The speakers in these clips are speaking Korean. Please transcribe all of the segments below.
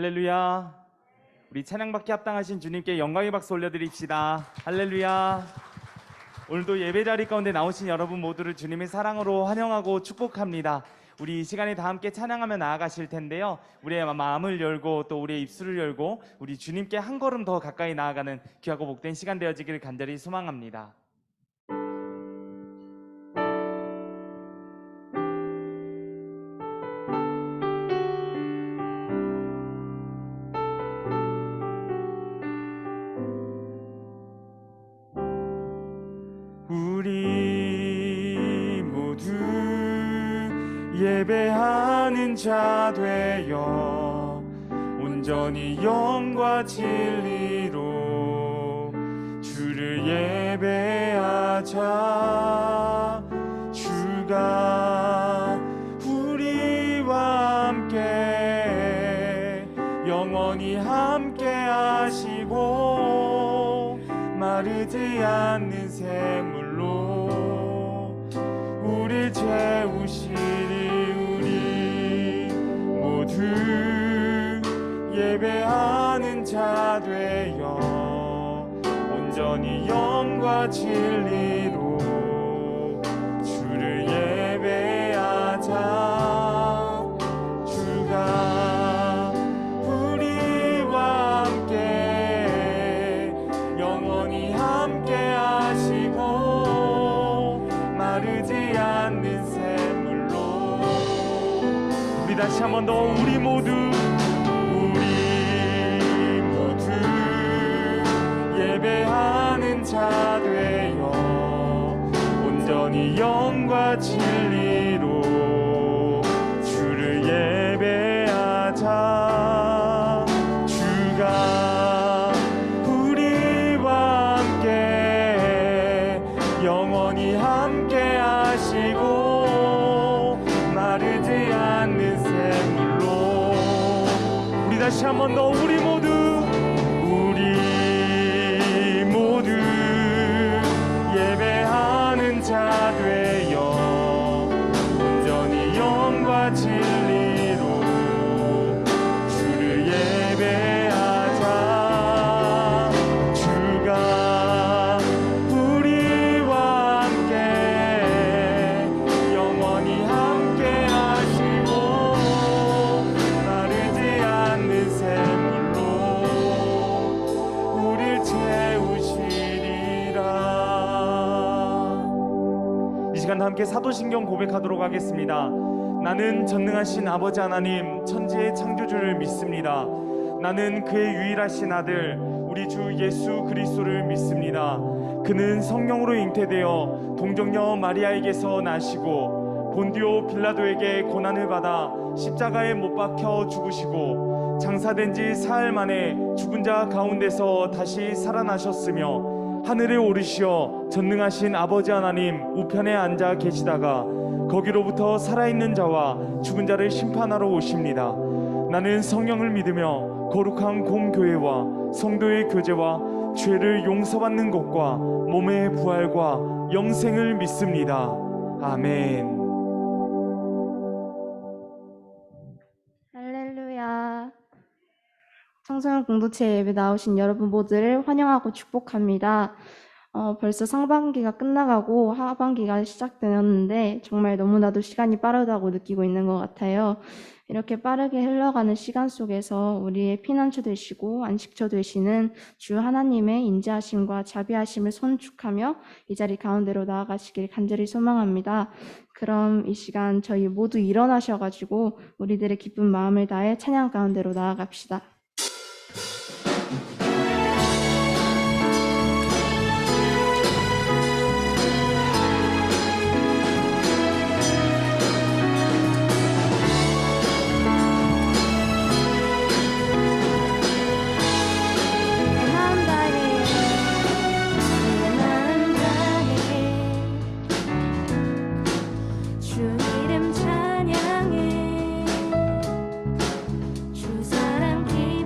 할렐루야. 우리 찬양받기 합당하신 주님께 영광의 박수 올려드립시다. 할렐루야. 오늘도 예배 자리 가운데 나오신 여러분 모두를 주님의 사랑으로 환영하고 축복합니다. 우리 이 시간에 다 함께 찬양하며 나아가실 텐데요, 우리의 마음을 열고 또 우리의 입술을 열고 우리 주님께 한 걸음 더 가까이 나아가는 귀하고 복된 시간 되어지기를 간절히 소망합니다. 우리 모두 예배하는 자 되어 온전히 영과 진리로 주를 예배하자. 주가 우리와 함께 영원히 함께 하시고 마르지 않는 샘물로 우릴 채우시리. 우리 모두 예배하는 자 되어 온전히 영과 진리로 주를 예배하자. 주가 우리와 함께 영원히 함께 하시고 마르지 않는 샘물로. 우리 다시 한 번 더 우리 모두 예배하는 자 되어 온전히 영과 진리로 주를 예배하자. 주가 우리와 함께 영원히 함께 하시고 마르지 않는 샘물로. 우리 다시 한 번 더 우리 모두 예배하는 자 되어 온전히 영과 진리로 주를 예배하자. 주가 우리와 함께 영원히 함께 하시고 마르지 않는 샘물로 우릴 채우시리라. 이 시간 함께 사도신경 고백하도록 하겠습니다. 나는 전능하신 아버지 하나님 천지의 창조주를 믿습니다. 나는 그의 유일하신 아들 우리 주 예수 그리스도를 믿습니다. 그는 성령으로 잉태되어 동정녀 마리아에게서 나시고 본디오 빌라도에게 고난을 받아 십자가에 못 박혀 죽으시고 장사된 지 사흘 만에 죽은 자 가운데서 다시 살아나셨으며 하늘에 오르시어 전능하신 아버지 하나님 우편에 앉아 계시다가 거기로부터 살아있는 자와 죽은 자를 심판하러 오십니다. 나는 성령을 믿으며 거룩한 공교회와 성도의 교제와 죄를 용서받는 것과 몸의 부활과 영생을 믿습니다. 아멘. 할렐루야. 청소년 공동체 예배 나오신 여러분 모두를 환영하고 축복합니다. 벌써 상반기가 끝나가고 하반기가 시작되었는데 정말 너무나도 시간이 빠르다고 느끼고 있는 것 같아요. 이렇게 빠르게 흘러가는 시간 속에서 우리의 피난처 되시고 안식처 되시는 주 하나님의 인자하심과 자비하심을 선축하며 이 자리 가운데로 나아가시길 간절히 소망합니다. 그럼 이 시간 저희 모두 일어나셔가지고 우리들의 기쁜 마음을 다해 찬양 가운데로 나아갑시다. 주 이름 찬양해 주 사랑 기쁨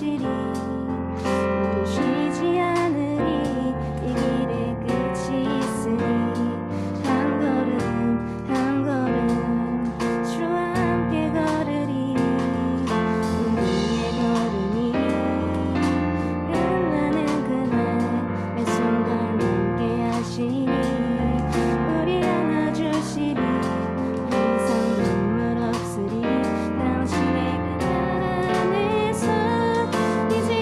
이루어지리 우리 쉬지 않으리 이 길에 끝이 있으니 한 걸음 한 걸음 주와 함께 걸으리 우리의 걸음이 끝나는 그날 매 순간 함께 하시니 우리 안아주시리 더 이상 눈물 없으리 당신의 그 날 안에서 이제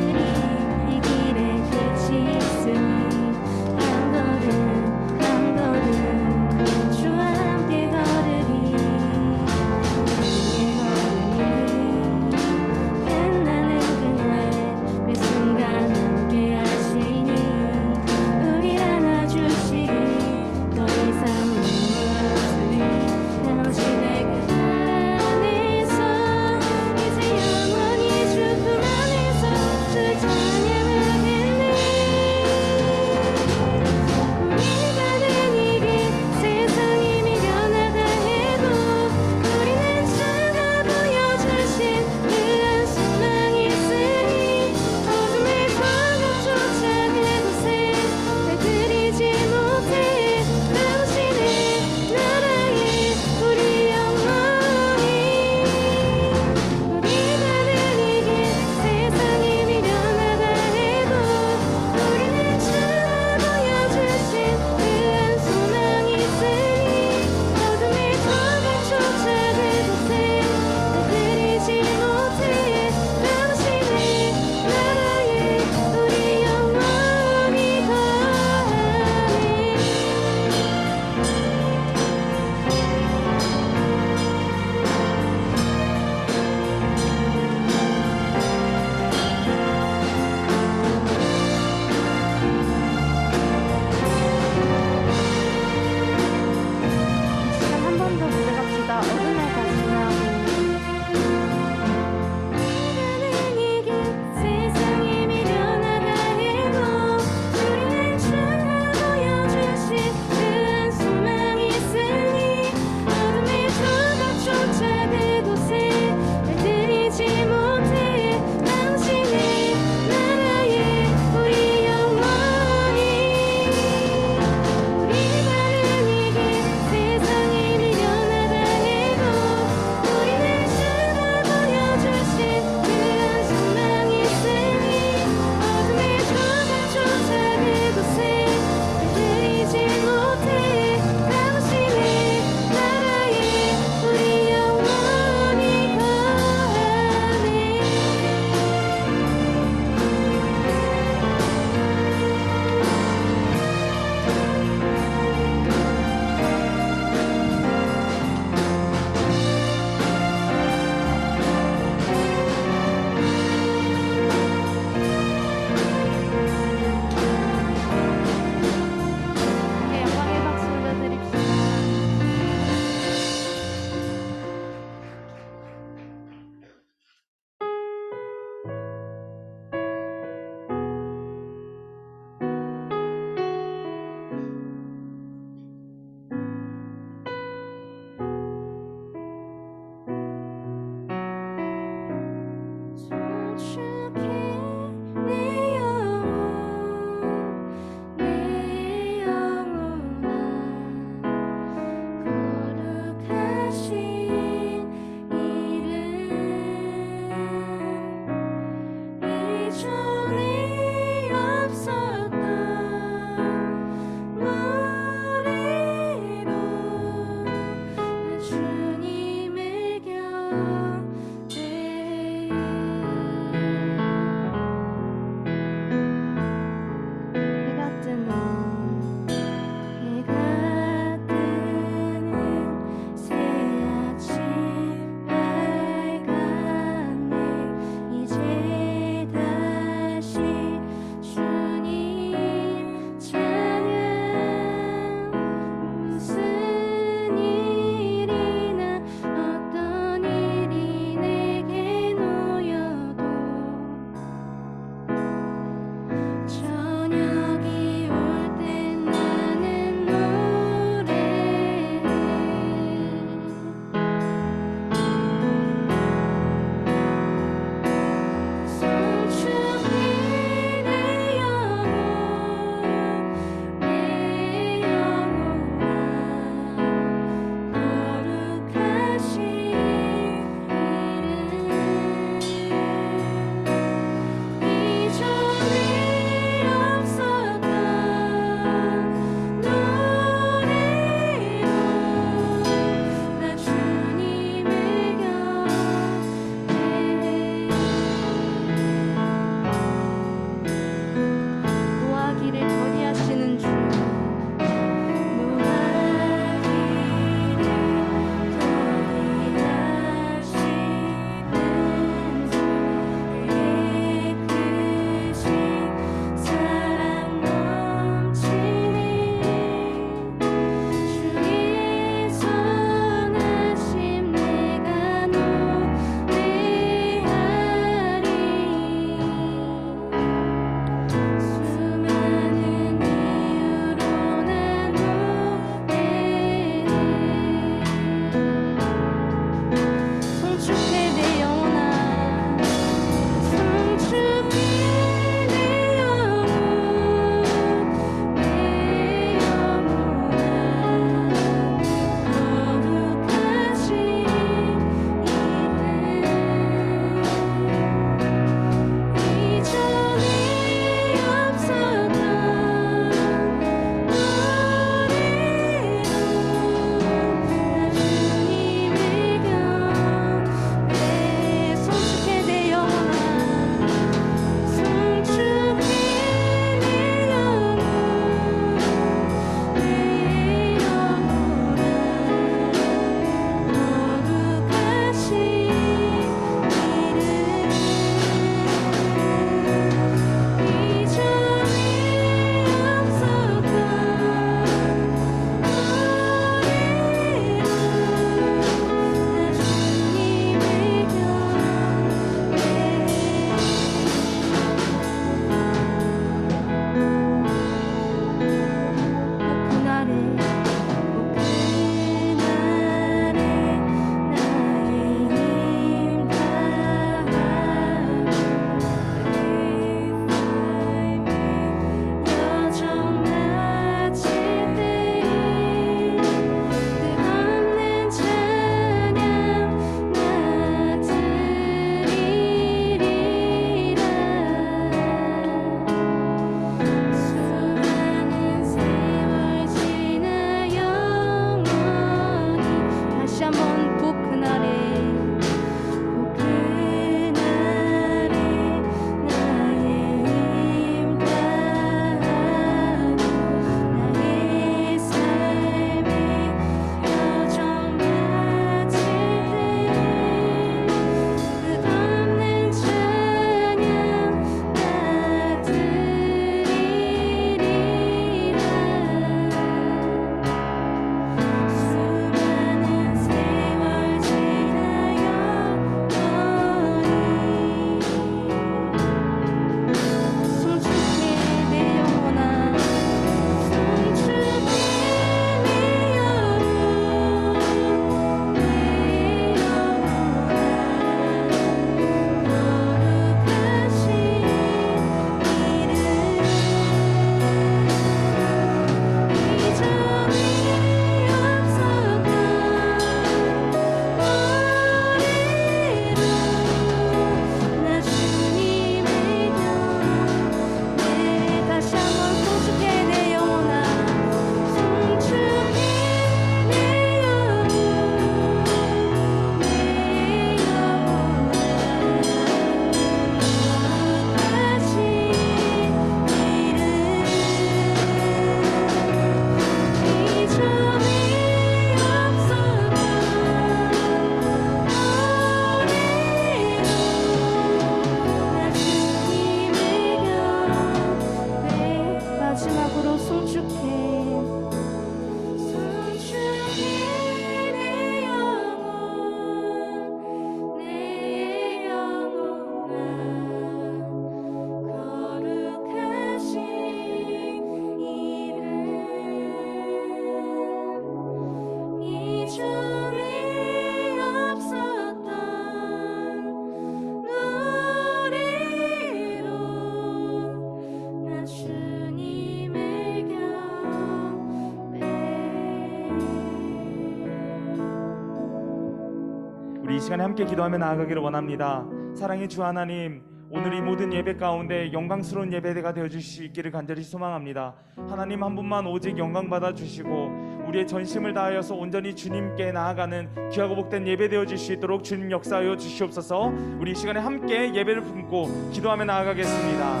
우리 이 시간에 함께 기도하며 나아가기를 원합니다. 사랑의 주 하나님, 오늘 이 모든 예배 가운데 영광스러운 예배가 되어주실 수 있기를 간절히 소망합니다. 하나님 한 분만 오직 영광 받아주시고 우리의 전심을 다하여서 온전히 주님께 나아가는 귀하고 복된 예배 되어질 수 있도록 주님 역사하여 주시옵소서. 우리 이 시간에 함께 예배를 품고 기도하며 나아가겠습니다.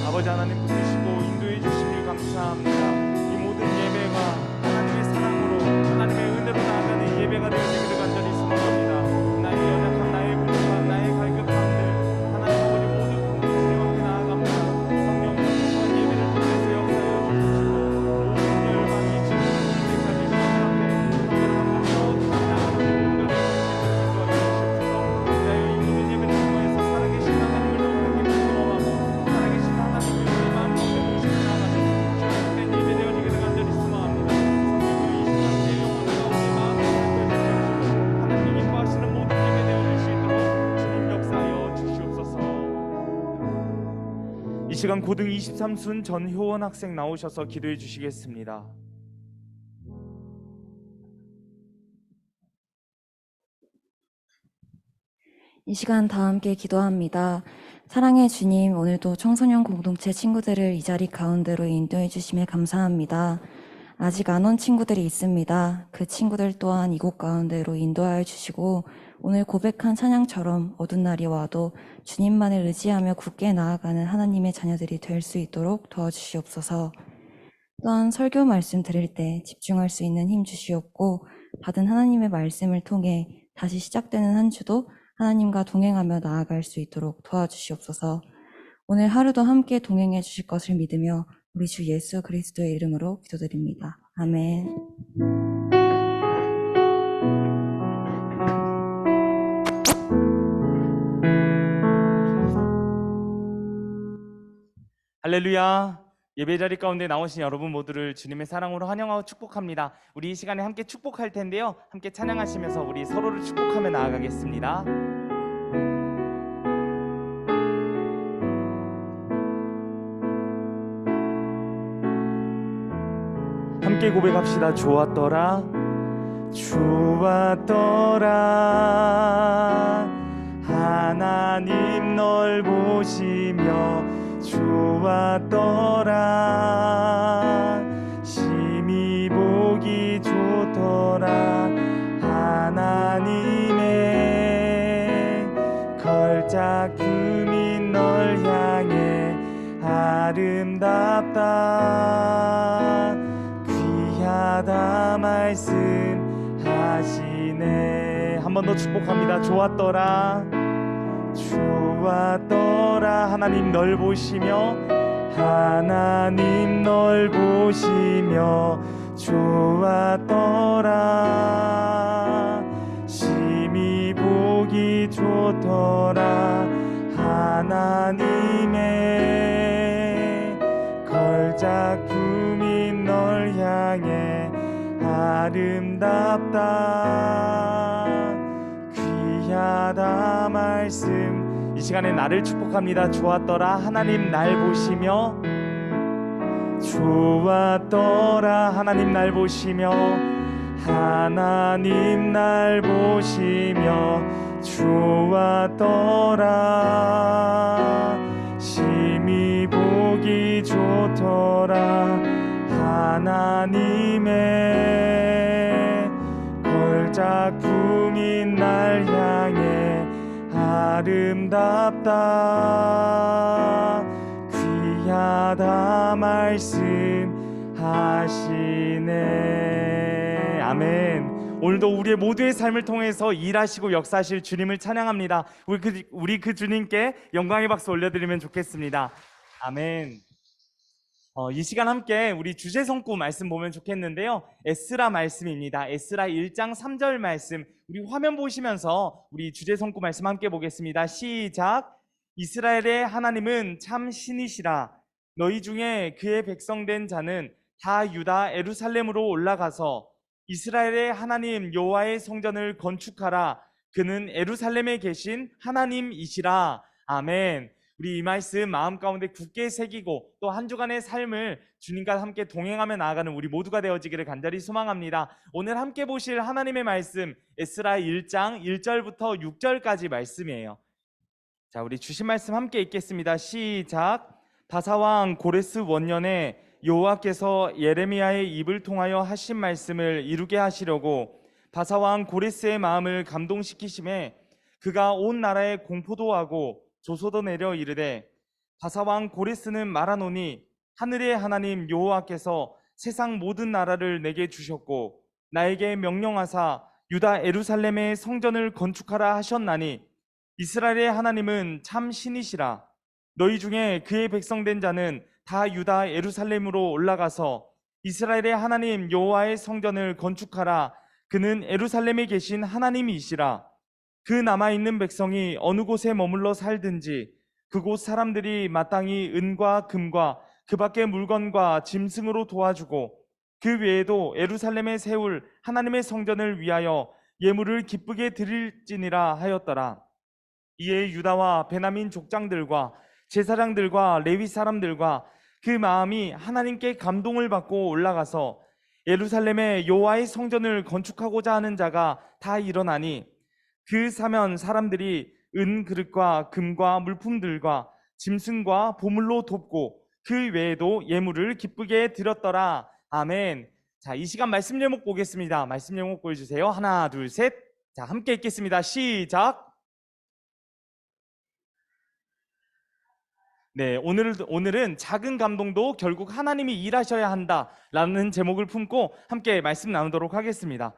아버지 하나님 붙드시고 인도해 주시길 감사합니다. 이 모든 예배가 하나님의 사랑으로 하나님의 은혜로 나아가는 예배가 되어지기를 간절히 소망합니다. 나의 연약함, 나의 부족함, 나의 갈급함들 하나님 아버지 모두 주님 앞에 나아갑니다. 성령 이번 예배를 통해서 역사하여 주시고 모든 열망이 지금 때까지 주님 앞에 한번 나아가는 모든 것을 주시옵소서. 나의 이 모든 예배를 통해서 살아계신 하나님을 너무나 깊이 경험하고 살아계신 하나님을 내 마음 가운데 모시고 나아가는 주님의 예배 되어지기를 간절히 소망합니다. 성령님 이 시간 내 영혼 가운데 마음을 살펴주시옵시고 하나님 기뻐하시는 모든 예배 되어질 수 있도록 주님 역사하여 주시옵소서. 이 시간 고등 23순 전효원 학생 나오셔서 기도해 주시겠습니다. 이 시간 다 함께 기도합니다. 사랑의 주님, 오늘도 청소년 공동체 친구들을 이 자리 가운데로 인도해 주심에 감사합니다. 아직 안 온 친구들이 있습니다. 그 친구들 또한 이곳 가운데로 인도하여 주시고 오늘 고백한 찬양처럼 어두운 날이 와도 주님만을 의지하며 굳게 나아가는 하나님의 자녀들이 될 수 있도록 도와주시옵소서. 또한 설교 말씀 드릴 때 집중할 수 있는 힘 주시옵고 받은 하나님의 말씀을 통해 다시 시작되는 한 주도 하나님과 동행하며 나아갈 수 있도록 도와주시옵소서. 오늘 하루도 함께 동행해 주실 것을 믿으며 우리 주 예수 그리스도의 이름으로 기도드립니다. 아멘. 할렐루야. 예배 자리 가운데 나오신 여러분 모두를 주님의 사랑으로 환영하고 축복합니다. 우리 이 시간에 함께 축복할 텐데요. 함께 찬양하시면서 우리 서로를 축복하며 나아가겠습니다. 함께 고백합시다. 좋았더라, 좋았더라. 하나님 널 보시며 좋았더라. 심히 보기 좋더라. 하나님의 걸작품이 널 향해 아름답다. 귀하다 말씀하시네. 한 번 더 축복합니다. 좋았더라, 좋았더라. 하나님 널 보시며, 하나님 널 보시며 좋았더라. 심히 보기 좋더라. 하나님의 걸작품이 널 향해 아름답다. 귀하다 말씀. 이 시간에 나를 축복합니다. 좋았더라. 하나님 날 보시며 좋았더라. 하나님 날 보시며, 하나님 날 보시며 좋았더라. 심히 보기 좋더라. 하나님의 걸작품이 날 향해 아름답다. 귀하다 말씀하시네. 아멘. 오늘도 우리의 모두의 삶을 통해서 일하시고 역사하실 주님을 찬양합니다. 우리 그 주님께 영광의 박수 올려드리면 좋겠습니다. 아멘. 이 시간 함께 우리 주제 성구 말씀 보면 좋겠는데요. 에스라 말씀입니다. 에스라 1장 3절 말씀, 우리 화면 보시면서 우리 주제 성구 말씀 함께 보겠습니다. 시작. 이스라엘의 하나님은 참 신이시라. 너희 중에 그의 백성된 자는 다 유다 예루살렘으로 올라가서 이스라엘의 하나님 여호와의 성전을 건축하라. 그는 예루살렘에 계신 하나님이시라. 아멘. 우리 이 말씀 마음 가운데 굳게 새기고 또 한 주간의 삶을 주님과 함께 동행하며 나아가는 우리 모두가 되어지기를 간절히 소망합니다. 오늘 함께 보실 하나님의 말씀 에스라 1장 1절부터 6절까지 말씀이에요. 자, 우리 주신 말씀 함께 읽겠습니다. 시작. 바사왕 고레스 원년에 여호와께서 예레미야의 입을 통하여 하신 말씀을 이루게 하시려고 바사왕 고레스의 마음을 감동시키심에 그가 온 나라에 공포도 하고 조소도 내려 이르되 바사왕 고레스는 말하노니 하늘의 하나님 여호와께서 세상 모든 나라를 내게 주셨고 나에게 명령하사 유다 예루살렘의 성전을 건축하라 하셨나니 이스라엘의 하나님은 참 신이시라. 너희 중에 그의 백성된 자는 다 유다 예루살렘으로 올라가서 이스라엘의 하나님 여호와의 성전을 건축하라. 그는 예루살렘에 계신 하나님이시라. 그 남아있는 백성이 어느 곳에 머물러 살든지 그곳 사람들이 마땅히 은과 금과 그 밖의 물건과 짐승으로 도와주고 그 외에도 예루살렘에 세울 하나님의 성전을 위하여 예물을 기쁘게 드릴지니라 하였더라. 이에 유다와 베냐민 족장들과 제사장들과 레위 사람들과 그 마음이 하나님께 감동을 받고 올라가서 예루살렘에 여호와의 성전을 건축하고자 하는 자가 다 일어나니 그 사면 사람들이 은 그릇과 금과 물품들과 짐승과 보물로 돕고 그 외에도 예물을 기쁘게 드렸더라. 아멘. 자, 이 시간 말씀 제목 보겠습니다. 말씀 제목 보여주세요. 하나, 둘, 셋. 자, 함께 읽겠습니다. 시작. 네, 오늘은 작은 감동도 결국 하나님이 일하셔야 한다라는 제목을 품고 함께 말씀 나누도록 하겠습니다.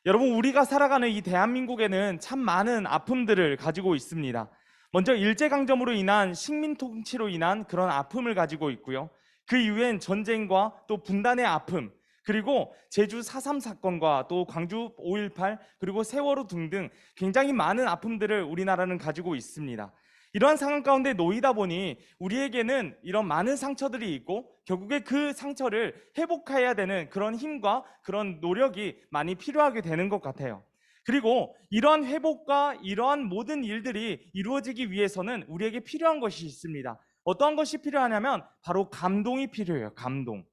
여러분, 우리가 살아가는 이 대한민국에는 참 많은 아픔들을 가지고 있습니다. 먼저 일제강점으로 인한 식민 통치로 인한 그런 아픔을 가지고 있고요. 그 이후엔 전쟁과 또 분단의 아픔, 그리고 제주 4.3 사건과 또 광주 5.18 그리고 세월호 등등 굉장히 많은 아픔들을 우리나라는 가지고 있습니다. 이러한 상황 가운데 놓이다 보니 우리에게는 이런 많은 상처들이 있고 결국에 그 상처를 회복해야 되는 그런 힘과 그런 노력이 많이 필요하게 되는 것 같아요. 그리고 이러한 회복과 이러한 모든 일들이 이루어지기 위해서는 우리에게 필요한 것이 있습니다. 어떠한 것이 필요하냐면 바로 감동이 필요해요. 감동.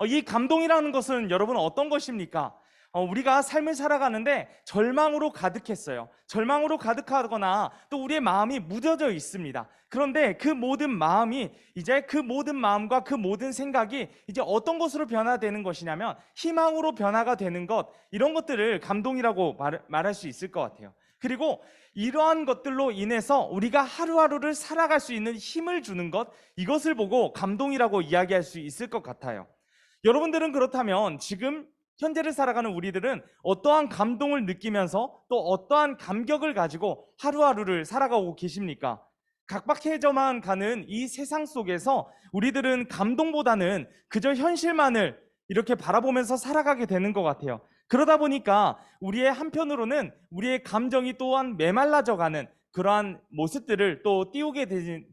이 감동이라는 것은 여러분 어떤 것입니까? 우리가 삶을 살아가는데 절망으로 가득했어요. 절망으로 가득하거나 또 우리의 마음이 무뎌져 있습니다. 그런데 그 모든 마음이 이제 그 모든 마음과 그 모든 생각이 이제 어떤 것으로 변화되는 것이냐면 희망으로 변화가 되는 것, 이런 것들을 감동이라고 말할 수 있을 것 같아요. 그리고 이러한 것들로 인해서 우리가 하루하루를 살아갈 수 있는 힘을 주는 것, 이것을 보고 감동이라고 이야기할 수 있을 것 같아요. 여러분들은 그렇다면 지금 현재를 살아가는 우리들은 어떠한 감동을 느끼면서 또 어떠한 감격을 가지고 하루하루를 살아가고 계십니까? 각박해져만 가는 이 세상 속에서 우리들은 감동보다는 그저 현실만을 이렇게 바라보면서 살아가게 되는 것 같아요. 그러다 보니까 우리의 한편으로는 우리의 감정이 또한 메말라져가는 그러한 모습들을 또 띄우게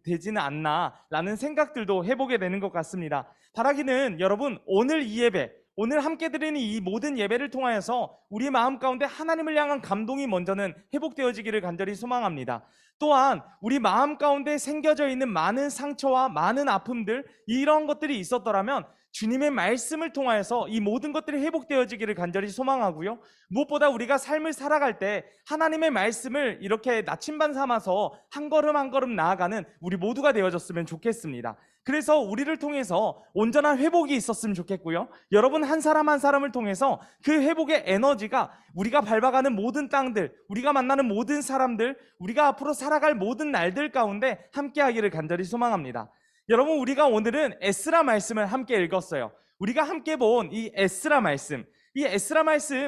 되지는 않나라는 생각들도 해보게 되는 것 같습니다. 바라기는 여러분, 오늘 이 예배, 오늘 함께 드리는 이 모든 예배를 통하여서 우리 마음 가운데 하나님을 향한 감동이 먼저는 회복되어지기를 간절히 소망합니다. 또한 우리 마음 가운데 생겨져 있는 많은 상처와 많은 아픔들, 이런 것들이 있었더라면 주님의 말씀을 통하여서 이 모든 것들이 회복되어지기를 간절히 소망하고요. 무엇보다 우리가 삶을 살아갈 때 하나님의 말씀을 이렇게 나침반 삼아서 한 걸음 한 걸음 나아가는 우리 모두가 되어졌으면 좋겠습니다. 그래서 우리를 통해서 온전한 회복이 있었으면 좋겠고요. 여러분 한 사람 한 사람을 통해서 그 회복의 에너지가 우리가 밟아가는 모든 땅들, 우리가 만나는 모든 사람들, 우리가 앞으로 살아갈 모든 날들 가운데 함께하기를 간절히 소망합니다. 여러분, 우리가 오늘은 에스라 말씀을 함께 읽었어요. 우리가 함께 본 이 에스라 말씀,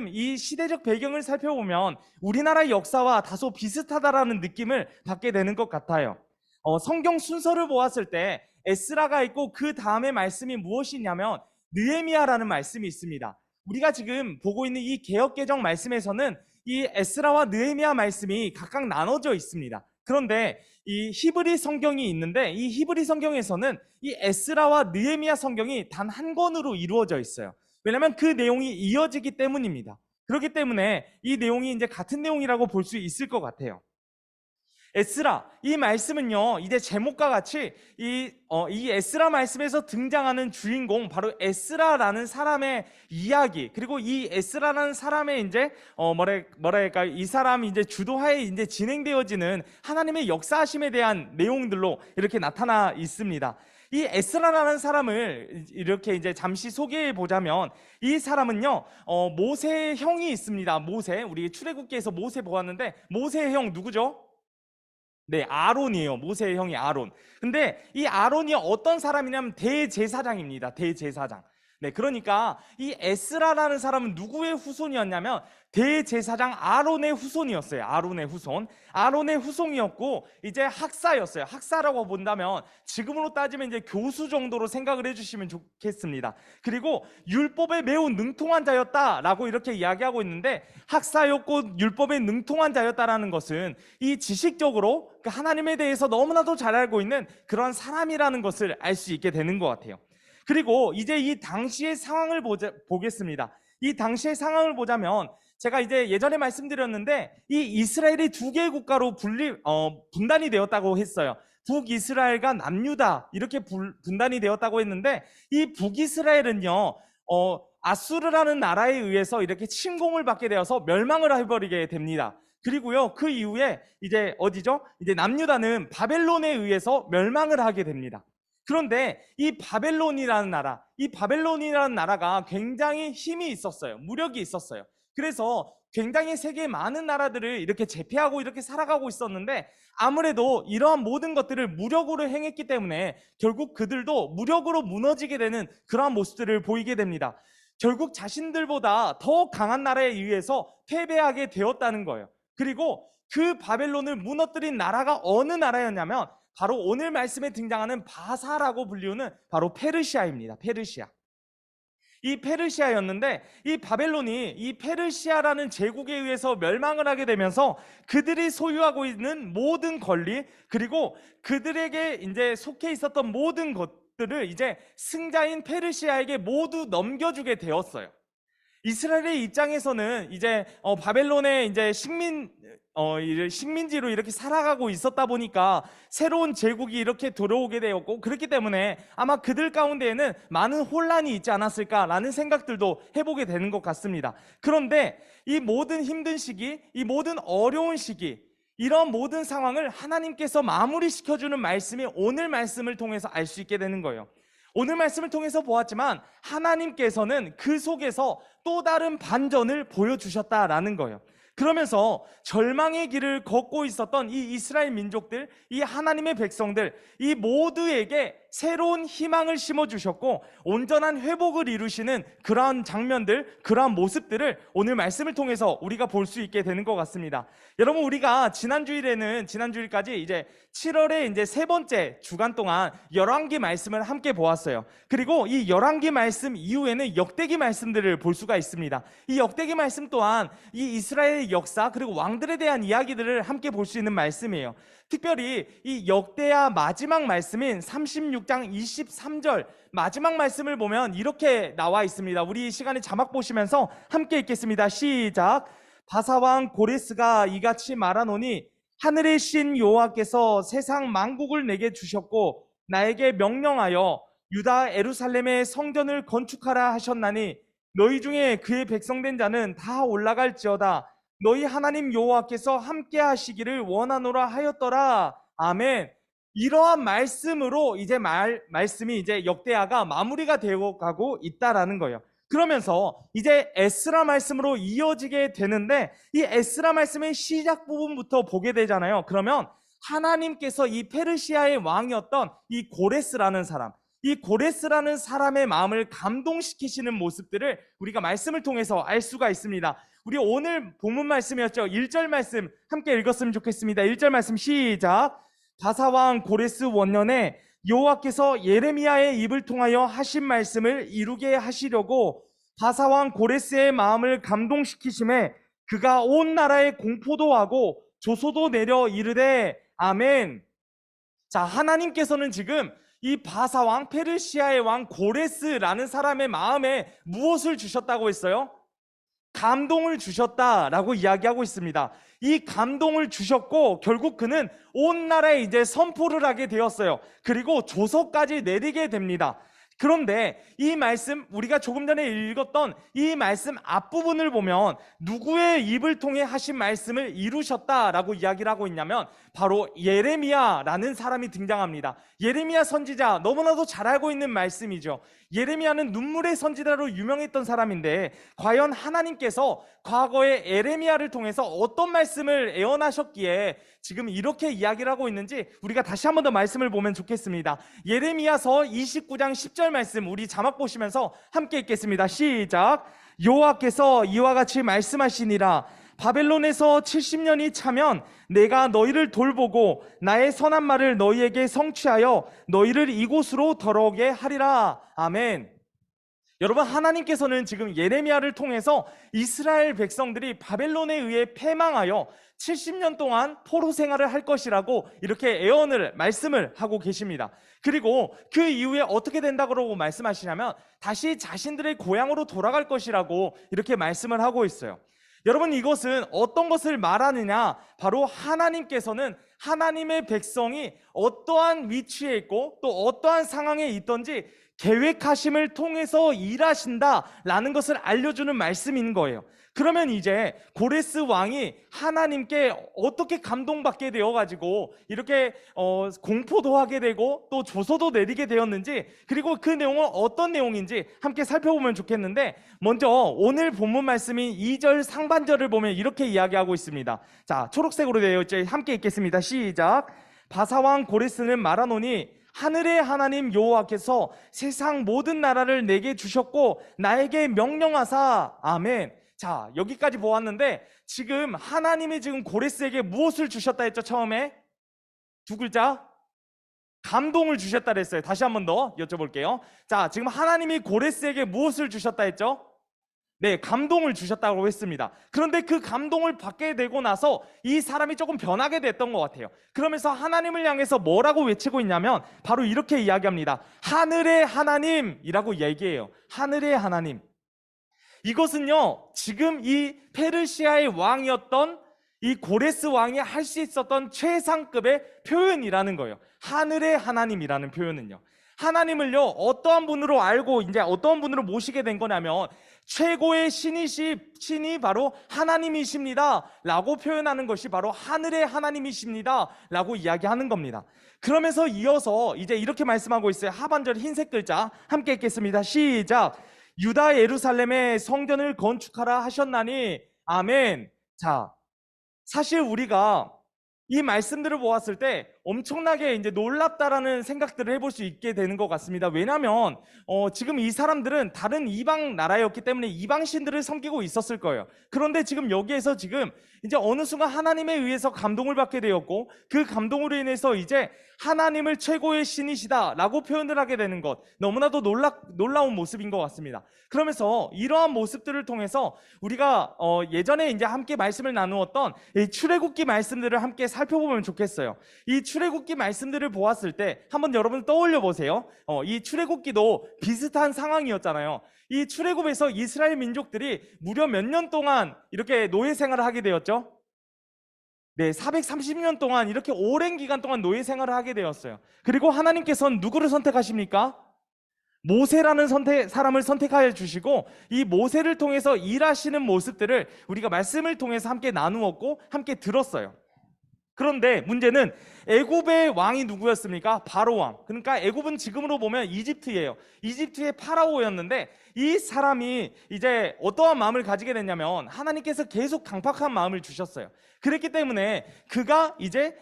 이 시대적 배경을 살펴보면 우리나라 역사와 다소 비슷하다라는 느낌을 받게 되는 것 같아요. 성경 순서를 보았을 때 에스라가 있고 그 다음에 말씀이 무엇이냐면 느헤미야라는 말씀이 있습니다. 우리가 지금 보고 있는 이 개역개정 말씀에서는 이 에스라와 느헤미야 말씀이 각각 나눠져 있습니다. 그런데 이 히브리 성경이 있는데 이 히브리 성경에서는 이 에스라와 느헤미야 성경이 단 한 권으로 이루어져 있어요. 왜냐하면 그 내용이 이어지기 때문입니다. 그렇기 때문에 이 내용이 이제 같은 내용이라고 볼 수 있을 것 같아요. 에스라, 이 말씀은요, 이제 제목과 같이 이 에스라 말씀에서 등장하는 주인공, 바로 에스라라는 사람의 이야기, 그리고 이 에스라라는 사람의 이제, 뭐랄까, 이 사람이 이제 주도하에 이제 진행되어지는 하나님의 역사하심에 대한 내용들로 이렇게 나타나 있습니다. 이 에스라라는 사람을 이렇게 이제 잠시 소개해 보자면, 이 사람은요, 모세의 형이 있습니다. 모세, 우리 출애굽기에서 모세 보았는데, 모세의 형 누구죠? 네, 아론이에요. 모세의 형이 아론. 근데 이 아론이 어떤 사람이냐면 대제사장입니다. 대제사장. 네, 그러니까 이 에스라라는 사람은 누구의 후손이었냐면 대제사장 아론의 후손이었어요. 아론의 후손. 아론의 후손이었고 이제 학사였어요. 학사라고 본다면 지금으로 따지면 이제 교수 정도로 생각을 해주시면 좋겠습니다. 그리고 율법에 매우 능통한 자였다라고 이렇게 이야기하고 있는데, 학사였고 율법에 능통한 자였다라는 것은 이 지식적으로 하나님에 대해서 너무나도 잘 알고 있는 그런 사람이라는 것을 알 수 있게 되는 것 같아요. 그리고 이제 이 당시의 상황을 보겠습니다. 이 당시의 상황을 보자면, 제가 이제 예전에 말씀드렸는데 이 이스라엘이 두 개의 국가로 분단이 되었다고 했어요. 북이스라엘과 남유다, 이렇게 분단이 되었다고 했는데, 이 북이스라엘은요, 아수르라는 나라에 의해서 이렇게 침공을 받게 되어서 멸망을 해버리게 됩니다. 그리고요, 그 이후에 이제 어디죠? 이제 남유다는 바벨론에 의해서 멸망을 하게 됩니다. 그런데 이 바벨론이라는 나라가 굉장히 힘이 있었어요. 무력이 있었어요. 그래서 굉장히 세계 많은 나라들을 이렇게 제패하고 이렇게 살아가고 있었는데, 아무래도 이러한 모든 것들을 무력으로 행했기 때문에 결국 그들도 무력으로 무너지게 되는 그러한 모습들을 보이게 됩니다. 결국 자신들보다 더 강한 나라에 의해서 패배하게 되었다는 거예요. 그리고 그 바벨론을 무너뜨린 나라가 어느 나라였냐면 바로 오늘 말씀에 등장하는 바사라고 불리우는 바로 페르시아입니다. 페르시아. 이 페르시아였는데, 이 바벨론이 이 페르시아라는 제국에 의해서 멸망을 하게 되면서 그들이 소유하고 있는 모든 권리, 그리고 그들에게 이제 속해 있었던 모든 것들을 이제 승자인 페르시아에게 모두 넘겨주게 되었어요. 이스라엘의 입장에서는 이제 바벨론의 이제 식민지로 이렇게 살아가고 있었다 보니까 새로운 제국이 이렇게 들어오게 되었고, 그렇기 때문에 아마 그들 가운데에는 많은 혼란이 있지 않았을까라는 생각들도 해보게 되는 것 같습니다. 그런데 이 모든 힘든 시기, 이 모든 어려운 시기, 이런 모든 상황을 하나님께서 마무리시켜주는 말씀이 오늘 말씀을 통해서 알 수 있게 되는 거예요. 오늘 말씀을 통해서 보았지만 하나님께서는 그 속에서 또 다른 반전을 보여주셨다라는 거예요. 그러면서 절망의 길을 걷고 있었던 이 이스라엘 민족들, 이 하나님의 백성들, 이 모두에게 새로운 희망을 심어주셨고 온전한 회복을 이루시는 그러한 장면들, 그러한 모습들을 오늘 말씀을 통해서 우리가 볼 수 있게 되는 것 같습니다. 여러분, 우리가 지난주일까지 이제 7월에 이제 세 번째 주간 동안 열왕기 말씀을 함께 보았어요. 그리고 이 열왕기 말씀 이후에는 역대기 말씀들을 볼 수가 있습니다. 이 역대기 말씀 또한 이 이스라엘의 역사, 그리고 왕들에 대한 이야기들을 함께 볼 수 있는 말씀이에요. 특별히 이 역대하 마지막 말씀인 36장 23절 마지막 말씀을 보면 이렇게 나와 있습니다. 우리 이 시간에 자막 보시면서 함께 읽겠습니다. 시작. 바사왕 고레스가 이같이 말하노니 하늘의 신 여호와께서 세상 만국을 내게 주셨고 나에게 명령하여 유다 예루살렘의 성전을 건축하라 하셨나니 너희 중에 그의 백성된 자는 다 올라갈지어다. 너희 하나님 여호와께서 함께 하시기를 원하노라 하였더라. 아멘. 이러한 말씀으로 이제 말씀이 이제 역대하가 마무리가 되어 가고 있다라는 거예요. 그러면서 이제 에스라 말씀으로 이어지게 되는데, 이 에스라 말씀의 시작 부분부터 보게 되잖아요. 그러면 하나님께서 이 페르시아의 왕이었던 이 고레스라는 사람, 이 고레스라는 사람의 마음을 감동시키시는 모습들을 우리가 말씀을 통해서 알 수가 있습니다. 우리 오늘 본문 말씀이었죠. 1절 말씀 함께 읽었으면 좋겠습니다. 1절 말씀 시작. 바사왕 고레스 원년에 여호와께서 예레미야의 입을 통하여 하신 말씀을 이루게 하시려고 바사왕 고레스의 마음을 감동시키심에 그가 온 나라에 공포도 하고 조소도 내려 이르되 아멘. 자, 하나님께서는 지금 이 바사왕, 페르시아의 왕 고레스라는 사람의 마음에 무엇을 주셨다고 했어요? 감동을 주셨다라고 이야기하고 있습니다. 이 감동을 주셨고 결국 그는 온 나라에 이제 선포를 하게 되었어요. 그리고 조서까지 내리게 됩니다. 그런데 이 말씀, 우리가 조금 전에 읽었던 이 말씀 앞부분을 보면 누구의 입을 통해 하신 말씀을 이루셨다라고 이야기를 하고 있냐면 바로 예레미야라는 사람이 등장합니다. 예레미야 선지자, 너무나도 잘 알고 있는 말씀이죠. 예레미야는 눈물의 선지자로 유명했던 사람인데 과연 하나님께서 과거에 예레미야를 통해서 어떤 말씀을 예언하셨기에 지금 이렇게 이야기를 하고 있는지 우리가 다시 한 번 더 말씀을 보면 좋겠습니다. 예레미야서 29장 10절 말씀 우리 자막 보시면서 함께 읽겠습니다. 시작. 여호와께서 이와 같이 말씀하시니라. 바벨론에서 70년이 차면 내가 너희를 돌보고 나의 선한 말을 너희에게 성취하여 너희를 이곳으로 돌아오게 하리라. 아멘. 여러분, 하나님께서는 지금 예레미야를 통해서 이스라엘 백성들이 바벨론에 의해 패망하여 70년 동안 포로 생활을 할 것이라고 이렇게 말씀을 하고 계십니다. 그리고 그 이후에 어떻게 된다고 말씀하시냐면 다시 자신들의 고향으로 돌아갈 것이라고 이렇게 말씀을 하고 있어요. 여러분, 이것은 어떤 것을 말하느냐? 바로 하나님께서는 하나님의 백성이 어떠한 위치에 있고 또 어떠한 상황에 있던지 계획하심을 통해서 일하신다라는 것을 알려주는 말씀인 거예요. 그러면 이제 고레스 왕이 하나님께 어떻게 감동받게 되어가지고 이렇게 공포도 하게 되고 또 조서도 내리게 되었는지, 그리고 그 내용은 어떤 내용인지 함께 살펴보면 좋겠는데, 먼저 오늘 본문 말씀인 2절 상반절을 보면 이렇게 이야기하고 있습니다. 자, 초록색으로 되어 있죠. 함께 읽겠습니다. 시작. 바사왕 고레스는 말하노니 하늘의 하나님 여호와께서 세상 모든 나라를 내게 주셨고 나에게 명령하사. 아멘. 자, 여기까지 보았는데 지금 하나님이 지금 고레스에게 무엇을 주셨다 했죠? 처음에 두 글자, 감동을 주셨다 그랬어요. 다시 한 번 더 여쭤볼게요. 자, 지금 하나님이 고레스에게 무엇을 주셨다 했죠? 네, 감동을 주셨다고 했습니다. 그런데 그 감동을 받게 되고 나서 이 사람이 조금 변하게 됐던 것 같아요. 그러면서 하나님을 향해서 뭐라고 외치고 있냐면 바로 이렇게 이야기합니다. 하늘의 하나님이라고 얘기해요. 하늘의 하나님. 이것은요, 지금 이 페르시아의 왕이었던 이 고레스 왕이 할 수 있었던 최상급의 표현이라는 거예요. 하늘의 하나님이라는 표현은요, 하나님을요 어떠한 분으로 알고 이제 어떠한 분으로 모시게 된 거냐면 최고의 신이 바로 하나님이십니다 라고 표현하는 것이 바로 하늘의 하나님이십니다 라고 이야기하는 겁니다. 그러면서 이어서 이제 이렇게 말씀하고 있어요. 하반절 흰색 글자 함께 읽겠습니다. 시작. 유다 예루살렘에 성전을 건축하라 하셨나니. 아멘. 자, 사실 우리가 이 말씀들을 보았을 때 엄청나게 이제 놀랍다라는 생각들을 해볼 수 있게 되는 것 같습니다. 왜냐하면 지금 이 사람들은 다른 이방 나라였기 때문에 이방 신들을 섬기고 있었을 거예요. 그런데 지금 여기에서 지금 이제 어느 순간 하나님에 의해서 감동을 받게 되었고 그 감동으로 인해서 이제 하나님을 최고의 신이시다라고 표현을 하게 되는 것, 너무나도 놀라운 모습인 것 같습니다. 그러면서 이러한 모습들을 통해서 우리가 예전에 이제 함께 말씀을 나누었던 이 출애굽기 말씀들을 함께 살펴보면 좋겠어요. 이 출애굽기 말씀들을 보았을 때 한번 여러분 떠올려 보세요. 이 출애굽기도 비슷한 상황이었잖아요. 이 출애굽에서 이스라엘 민족들이 무려 몇 년 동안 이렇게 노예 생활을 하게 되었죠? 네, 430년 동안 이렇게 오랜 기간 동안 노예 생활을 하게 되었어요. 그리고 하나님께서는 누구를 선택하십니까? 모세라는 사람을 선택하여 주시고 이 모세를 통해서 일하시는 모습들을 우리가 말씀을 통해서 함께 나누었고 함께 들었어요. 그런데 문제는 애굽의 왕이 누구였습니까? 바로 왕. 그러니까 애굽은 지금으로 보면 이집트예요. 이집트의 파라오였는데 이 사람이 이제 어떠한 마음을 가지게 됐냐면 하나님께서 계속 강팍한 마음을 주셨어요. 그랬기 때문에 그가 이제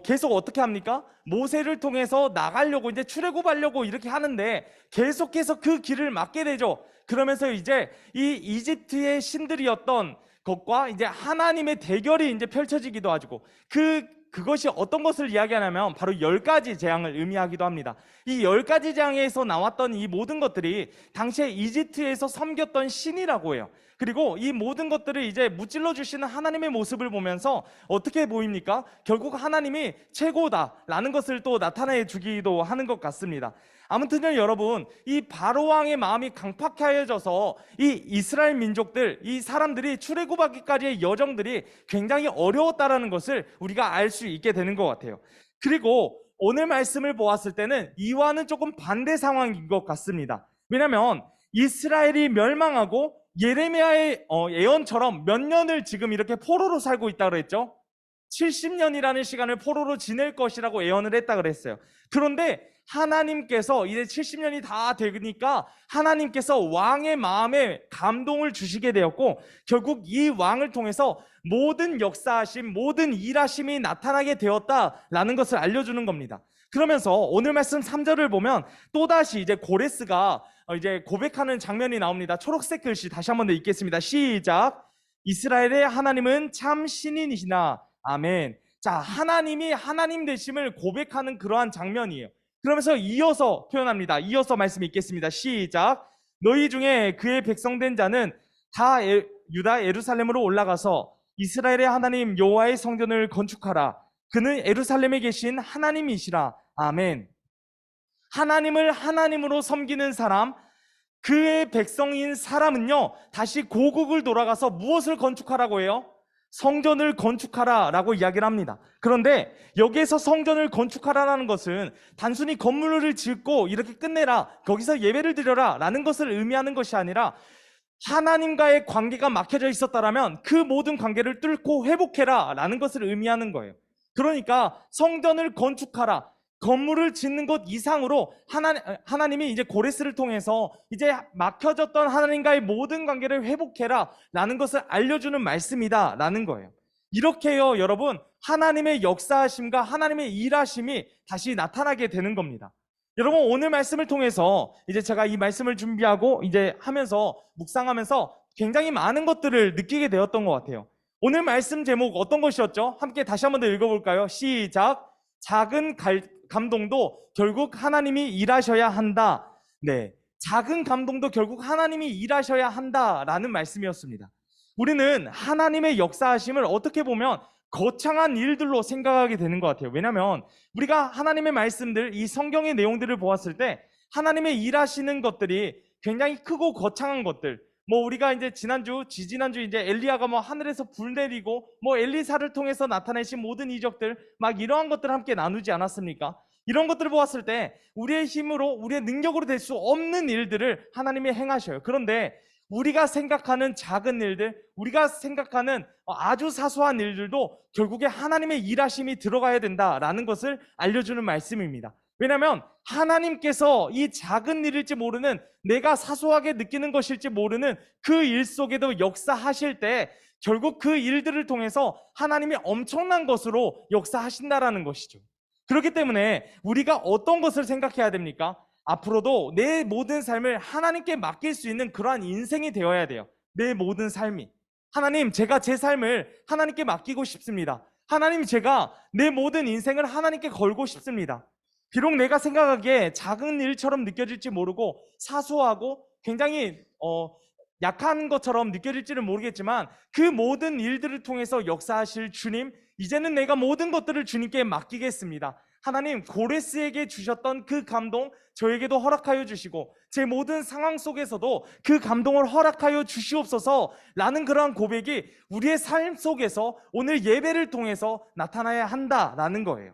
계속 어떻게 합니까? 모세를 통해서 나가려고 이제 출애굽하려고 이렇게 하는데 계속해서 그 길을 막게 되죠. 그러면서 이제 이 이집트의 신들이었던 것과 이제 하나님의 대결이 이제 펼쳐지기도 하고 그것이 어떤 것을 이야기하냐면 바로 10가지 재앙을 의미하기도 합니다. 이 10가지 재앙에서 나왔던 이 모든 것들이 당시에 이집트에서 섬겼던 신이라고 해요. 그리고 이 모든 것들을 이제 무찔러 주시는 하나님의 모습을 보면서 어떻게 보입니까? 결국 하나님이 최고다라는 것을 또 나타내 주기도 하는 것 같습니다. 아무튼요, 여러분, 이 바로 왕의 마음이 강팍해져서 이 이스라엘 민족들, 이 사람들이 출애굽하기까지의 여정들이 굉장히 어려웠다라는 것을 우리가 알 수 있게 되는 것 같아요. 그리고 오늘 말씀을 보았을 때는 이와는 조금 반대 상황인 것 같습니다. 왜냐하면 이스라엘이 멸망하고 예레미야의 예언처럼 몇 년을 지금 이렇게 포로로 살고 있다고 그랬죠. 70년이라는 시간을 포로로 지낼 것이라고 예언을 했다 그랬어요. 그런데 하나님께서 이제 70년이 다 되니까 하나님께서 왕의 마음에 감동을 주시게 되었고, 결국 이 왕을 통해서 모든 역사하심, 모든 일하심이 나타나게 되었다라는 것을 알려주는 겁니다. 그러면서 오늘 말씀 3절을 보면 또다시 이제 고레스가 이제 고백하는 장면이 나옵니다. 초록색 글씨 다시 한번 더 읽겠습니다. 시작. 이스라엘의 하나님은 참 신인이시나. 아멘. 자, 하나님이 하나님 되심을 고백하는 그러한 장면이에요. 그러면서 이어서 표현합니다. 이어서 말씀 읽겠습니다. 시작. 너희 중에 그의 백성된 자는 다 유다 예루살렘으로 올라가서 이스라엘의 하나님 여호와의 성전을 건축하라. 그는 예루살렘에 계신 하나님이시라. 아멘. 하나님을 하나님으로 섬기는 사람, 그의 백성인 사람은요, 다시 고국을 돌아가서 무엇을 건축하라고 해요? 성전을 건축하라 라고 이야기를 합니다. 그런데 여기에서 성전을 건축하라라는 것은 단순히 건물을 짓고 이렇게 끝내라, 거기서 예배를 드려라 라는 것을 의미하는 것이 아니라, 하나님과의 관계가 막혀져 있었다라면 그 모든 관계를 뚫고 회복해라 라는 것을 의미하는 거예요. 그러니까 성전을 건축하라, 건물을 짓는 것 이상으로 하나님이 이제 고레스를 통해서 이제 막혀졌던 하나님과의 모든 관계를 회복해라 라는 것을 알려주는 말씀이다 라는 거예요. 이렇게요, 여러분, 하나님의 역사하심과 하나님의 일하심이 다시 나타나게 되는 겁니다. 여러분, 오늘 말씀을 통해서 이제 제가 이 말씀을 준비하고 이제 하면서 묵상하면서 굉장히 많은 것들을 느끼게 되었던 것 같아요. 오늘 말씀 제목 어떤 것이었죠? 함께 다시 한번 더 읽어볼까요? 시작. 작은 감동도 결국 하나님이 일하셔야 한다. 네, 작은 감동도 결국 하나님이 일하셔야 한다라는 말씀이었습니다. 우리는 하나님의 역사하심을 어떻게 보면 거창한 일들로 생각하게 되는 것 같아요. 왜냐하면 우리가 하나님의 말씀들, 이 성경의 내용들을 보았을 때 하나님의 일하시는 것들이 굉장히 크고 거창한 것들, 우리가 이제 지지난주 이제 엘리야가 하늘에서 불 내리고 엘리사를 통해서 나타내신 모든 이적들, 이러한 것들을 함께 나누지 않았습니까? 이런 것들을 보았을 때 우리의 힘으로, 우리의 능력으로 될 수 없는 일들을 하나님이 행하셔요. 그런데 우리가 생각하는 작은 일들, 우리가 생각하는 아주 사소한 일들도 결국에 하나님의 일하심이 들어가야 된다라는 것을 알려주는 말씀입니다. 왜냐하면 하나님께서 이 작은 일일지 모르는, 내가 사소하게 느끼는 것일지 모르는 그 일 속에도 역사하실 때 결국 그 일들을 통해서 하나님이 엄청난 것으로 역사하신다라는 것이죠. 그렇기 때문에 우리가 어떤 것을 생각해야 됩니까? 앞으로도 내 모든 삶을 하나님께 맡길 수 있는 그러한 인생이 되어야 돼요. 내 모든 삶이. 하나님, 제가 제 삶을 하나님께 맡기고 싶습니다. 하나님, 제가 내 모든 인생을 하나님께 걸고 싶습니다. 비록 내가 생각하기에 작은 일처럼 느껴질지 모르고 사소하고 굉장히 약한 것처럼 느껴질지는 모르겠지만 그 모든 일들을 통해서 역사하실 주님, 이제는 내가 모든 것들을 주님께 맡기겠습니다. 하나님, 고레스에게 주셨던 그 감동 저에게도 허락하여 주시고 제 모든 상황 속에서도 그 감동을 허락하여 주시옵소서 라는 그러한 고백이 우리의 삶 속에서 오늘 예배를 통해서 나타나야 한다라는 거예요.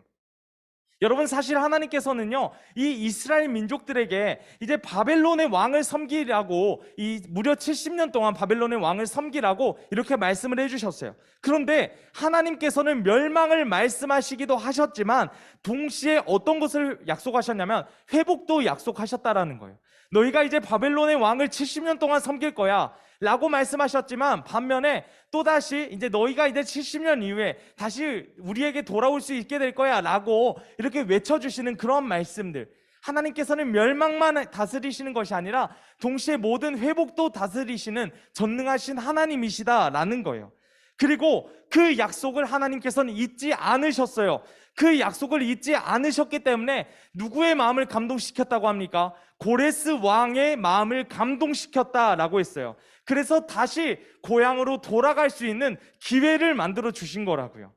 여러분, 사실 하나님께서는요, 이 이스라엘 민족들에게 이제 바벨론의 왕을 섬기라고, 이 무려 70년 동안 바벨론의 왕을 섬기라고 이렇게 말씀을 해주셨어요. 그런데 하나님께서는 멸망을 말씀하시기도 하셨지만 동시에 어떤 것을 약속하셨냐면 회복도 약속하셨다라는 거예요. 너희가 이제 바벨론의 왕을 70년 동안 섬길 거야 라고 말씀하셨지만, 반면에 또다시 이제 너희가 이제 70년 이후에 다시 우리에게 돌아올 수 있게 될 거야 라고 이렇게 외쳐주시는 그런 말씀들, 하나님께서는 멸망만 다스리시는 것이 아니라 동시에 모든 회복도 다스리시는 전능하신 하나님이시다라는 거예요. 그리고 그 약속을 하나님께서는 잊지 않으셨어요. 그 약속을 잊지 않으셨기 때문에 누구의 마음을 감동시켰다고 합니까? 고레스 왕의 마음을 감동시켰다라고 했어요. 그래서 다시 고향으로 돌아갈 수 있는 기회를 만들어 주신 거라고요.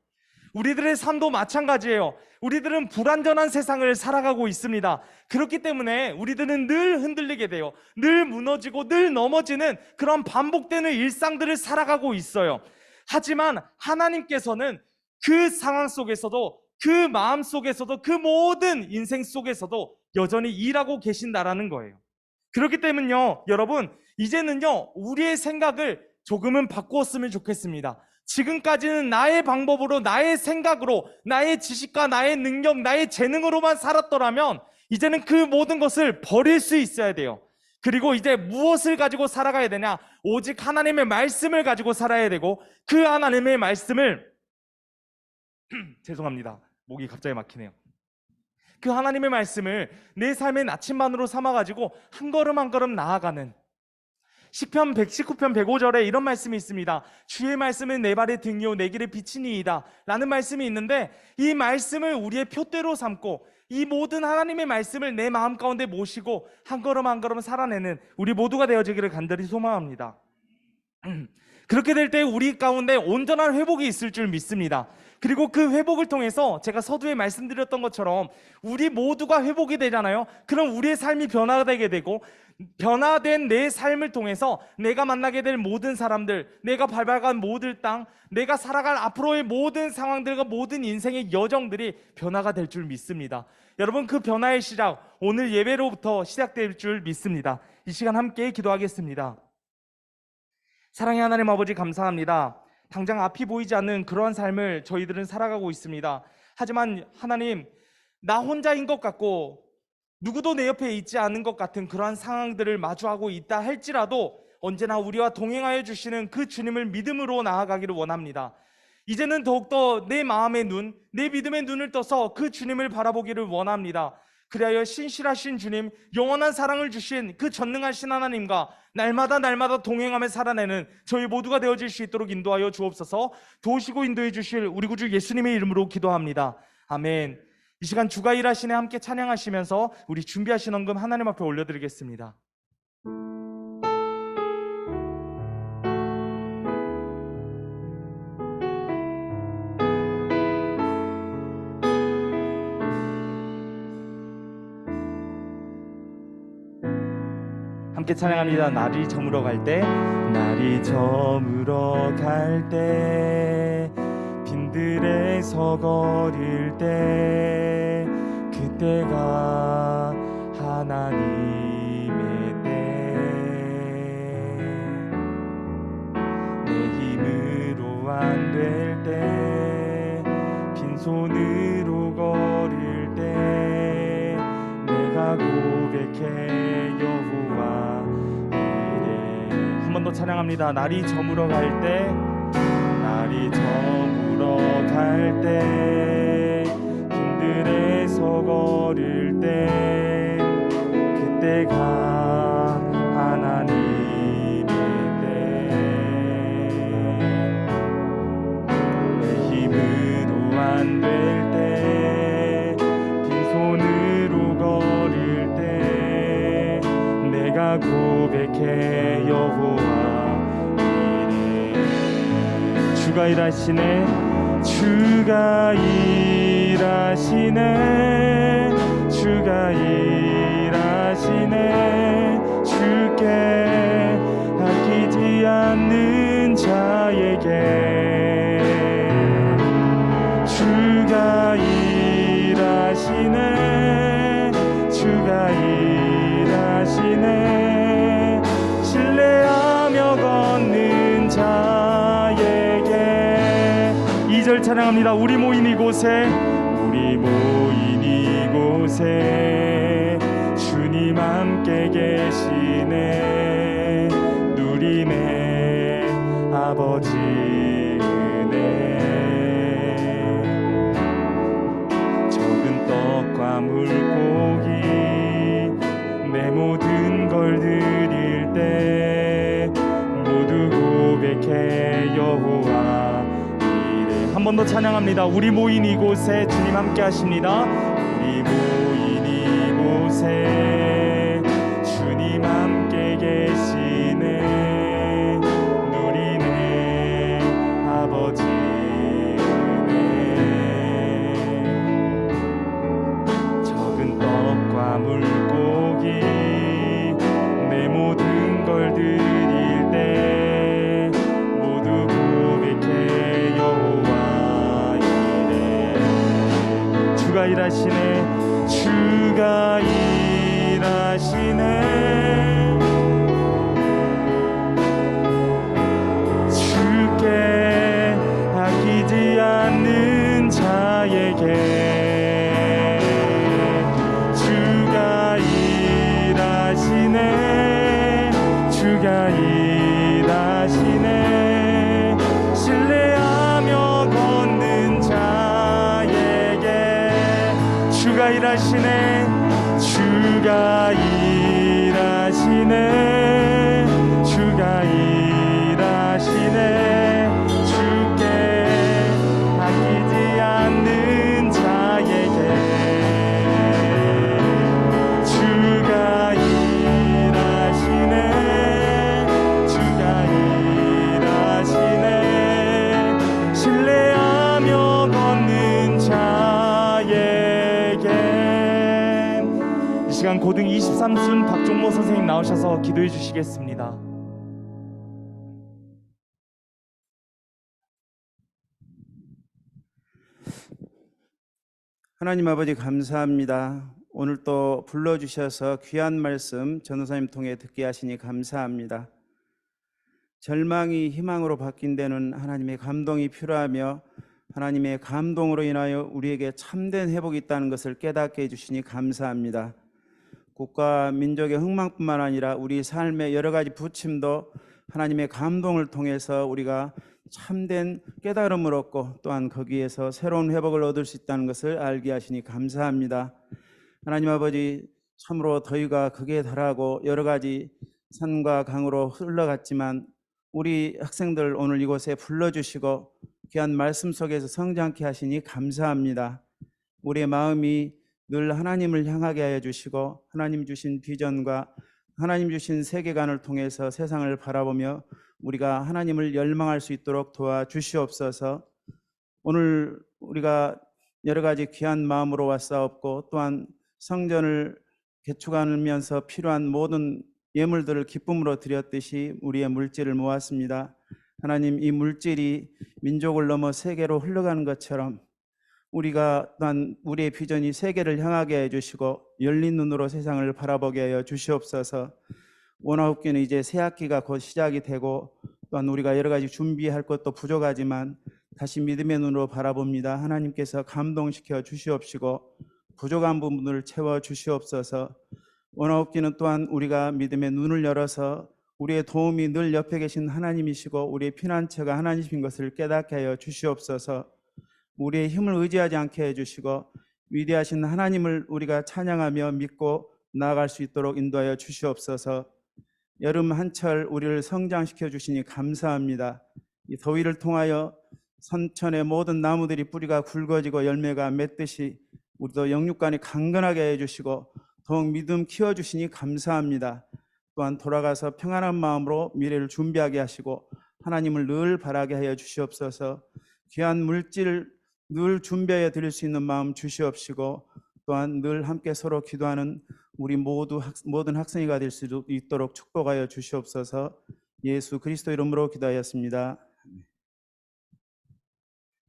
우리들의 삶도 마찬가지예요. 우리들은 불완전한 세상을 살아가고 있습니다. 그렇기 때문에 우리들은 늘 흔들리게 돼요. 늘 무너지고 늘 넘어지는 그런 반복되는 일상들을 살아가고 있어요. 하지만 하나님께서는 그 상황 속에서도, 그 마음 속에서도, 그 모든 인생 속에서도 여전히 일하고 계신다라는 거예요. 그렇기 때문에요, 여러분, 이제는요, 우리의 생각을 조금은 바꾸었으면 좋겠습니다. 지금까지는 나의 방법으로, 나의 생각으로, 나의 지식과 나의 능력, 나의 재능으로만 살았더라면 이제는 그 모든 것을 버릴 수 있어야 돼요. 그리고 이제 무엇을 가지고 살아가야 되냐? 오직 하나님의 말씀을 가지고 살아야 되고, 그 하나님의 말씀을 죄송합니다. 목이 갑자기 막히네요. 그 하나님의 말씀을 내 삶의 나침반으로 삼아가지고 한 걸음 한 걸음 나아가는, 시편 119편 105절에 이런 말씀이 있습니다. 주의 말씀은 내 발의 등이요 내 길의 빛이니이다 라는 말씀이 있는데, 이 말씀을 우리의 표대로 삼고 이 모든 하나님의 말씀을 내 마음 가운데 모시고 한 걸음 한 걸음 살아내는 우리 모두가 되어지기를 간절히 소망합니다. 그렇게 될 때 우리 가운데 온전한 회복이 있을 줄 믿습니다. 그리고 그 회복을 통해서 제가 서두에 말씀드렸던 것처럼 우리 모두가 회복이 되잖아요. 그럼 우리의 삶이 변화되게 되고, 변화된 내 삶을 통해서 내가 만나게 될 모든 사람들, 내가 밟아간 모든 땅, 내가 살아갈 앞으로의 모든 상황들과 모든 인생의 여정들이 변화가 될 줄 믿습니다. 여러분, 그 변화의 시작, 오늘 예배로부터 시작될 줄 믿습니다. 이 시간 함께 기도하겠습니다. 사랑의 하나님 아버지, 감사합니다. 당장 앞이 보이지 않는 그러한 삶을 저희들은 살아가고 있습니다. 하지만 하나님, 나 혼자인 것 같고 누구도 내 옆에 있지 않은 것 같은 그러한 상황들을 마주하고 있다 할지라도 언제나 우리와 동행하여 주시는 그 주님을 믿음으로 나아가기를 원합니다. 이제는 더욱더 내 마음의 눈, 내 믿음의 눈을 떠서 그 주님을 바라보기를 원합니다. 그리하여 신실하신 주님, 영원한 사랑을 주신 그 전능하신 하나님과 날마다 동행하며 살아내는 저희 모두가 되어질 수 있도록 인도하여 주옵소서. 도우시고 인도해 주실 우리 구주 예수님의 이름으로 기도합니다. 아멘. 이 시간 주가 일하시네 함께 찬양하시면서 우리 준비하신 헌금 하나님 앞에 올려드리겠습니다. 함께 찬양합니다. 날이 저물어 갈 때, 날이 저물어 갈 때, 빈들에서 거릴 때, 그때가 하나님의 때. 내 힘으로 안 될 때, 빈손으로 거릴 때, 내가 고백해 여호와 이래. 한 번 더 찬양합니다. 날이 저물어 갈 때, 날이 저물어 갈 때, 빈들에서 거릴 때, 그때가 하나님의 때. 내 힘으로 안 될 때, 빈손으로 거릴 때, 내가 고백해 여호와 이래. 주가 일하시네, 주가 일하시네, 주가 일하시네. 주께 아끼지 않는 자에게 주가 일하시네, 주가 일하시네. 신뢰하며 걷는 자에게. 2절 찬양합니다. 우리 모인 이곳에, 우리 모인 이곳에 주님 함께 계시네. 누리네 아버지 은혜. 적은 떡과 물고기 내 모든 걸 드릴 때, 모두 고백해 여호와 이래. 한 번 더 찬양합니다. 우리 모인 이곳에 주님 함께 하십니다. 우리 모인 이곳에 주님 함께 계시네. 누리네 아버지 은혜. 주가 일하시네 주가 일하시네 주께 아끼지 않는 자에게 주가 일하시네 주가 일하시네 신뢰하며 걷는 자에게 주가 일하시네 주가 일하시네 주가 일하시네 주께 아끼지 않는 자에게 주가 일하시네 주가 일하시네 신뢰하며 걷는 자에게. 이 시간 고등 23순 박종모 선생님 나오셔서 기도해 주시겠습니다. 하나님 아버지 감사합니다. 오늘 또 불러주셔서 귀한 말씀 전도사님 통해 듣게 하시니 감사합니다. 절망이 희망으로 바뀐 데는 하나님의 감동이 필요하며 하나님의 감동으로 인하여 우리에게 참된 회복이 있다는 것을 깨닫게 해주시니 감사합니다. 국가 민족의 흥망뿐만 아니라 우리 삶의 여러 가지 부침도 하나님의 감동을 통해서 우리가 참된 깨달음을 얻고 또한 거기에서 새로운 회복을 얻을 수 있다는 것을 알게 하시니 감사합니다. 하나님 아버지 참으로 더위가 극에 달하고 여러 가지 산과 강으로 흘러갔지만 우리 학생들 오늘 이곳에 불러주시고 귀한 말씀 속에서 성장케 하시니 감사합니다. 우리의 마음이 늘 하나님을 향하게 하여 주시고 하나님 주신 비전과 하나님 주신 세계관을 통해서 세상을 바라보며 우리가 하나님을 열망할 수 있도록 도와주시옵소서. 오늘 우리가 여러 가지 귀한 마음으로 왔사옵고 또한 성전을 개축하면서 필요한 모든 예물들을 기쁨으로 드렸듯이 우리의 물질을 모았습니다. 하나님, 이 물질이 민족을 넘어 세계로 흘러가는 것처럼 우리가 또한 우리의 비전이 세계를 향하게 해주시고 열린 눈으로 세상을 바라보게 하여 주시옵소서. 원화국기는 이제 새 학기가 곧 시작이 되고 또한 우리가 여러 가지 준비할 것도 부족하지만 다시 믿음의 눈으로 바라봅니다. 하나님께서 감동시켜 주시옵시고 부족한 부분을 채워 주시옵소서. 원화국기는 또한 우리가 믿음의 눈을 열어서 우리의 도움이 늘 옆에 계신 하나님이시고 우리의 피난처가 하나님이신 것을 깨닫게 하여 주시옵소서. 우리의 힘을 의지하지 않게 해주시고 위대하신 하나님을 우리가 찬양하며 믿고 나아갈 수 있도록 인도하여 주시옵소서. 여름 한철 우리를 성장시켜 주시니 감사합니다. 이 더위를 통하여 선천의 모든 나무들이 뿌리가 굵어지고 열매가 맺듯이 우리도 영육간이 강건하게 해주시고 더욱 믿음 키워주시니 감사합니다. 또한 돌아가서 평안한 마음으로 미래를 준비하게 하시고 하나님을 늘 바라게 하여 주시옵소서. 귀한 물질 늘 준비하여 드릴 수 있는 마음 주시옵시고 또한 늘 함께 서로 기도하는 우리 모든 학생이가 될 수 있도록 축복하여 주시옵소서. 예수 그리스도 이름으로 기도하였습니다.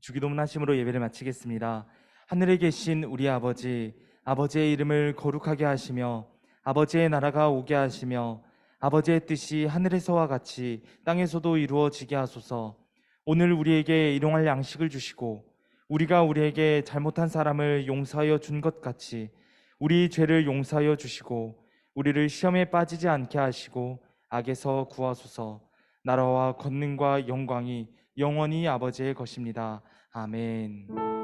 주기도문 하심으로 예배를 마치겠습니다. 하늘에 계신 우리 아버지, 아버지의 이름을 거룩하게 하시며 아버지의 나라가 오게 하시며 아버지의 뜻이 하늘에서와 같이 땅에서도 이루어지게 하소서. 오늘 우리에게 일용할 양식을 주시고 우리가 우리에게 잘못한 사람을 용서하여 준 것 같이 우리 죄를 용서하여 주시고 우리를 시험에 빠지지 않게 하시고 악에서 구하소서. 나라와 권능과 영광이 영원히 아버지의 것입니다. 아멘.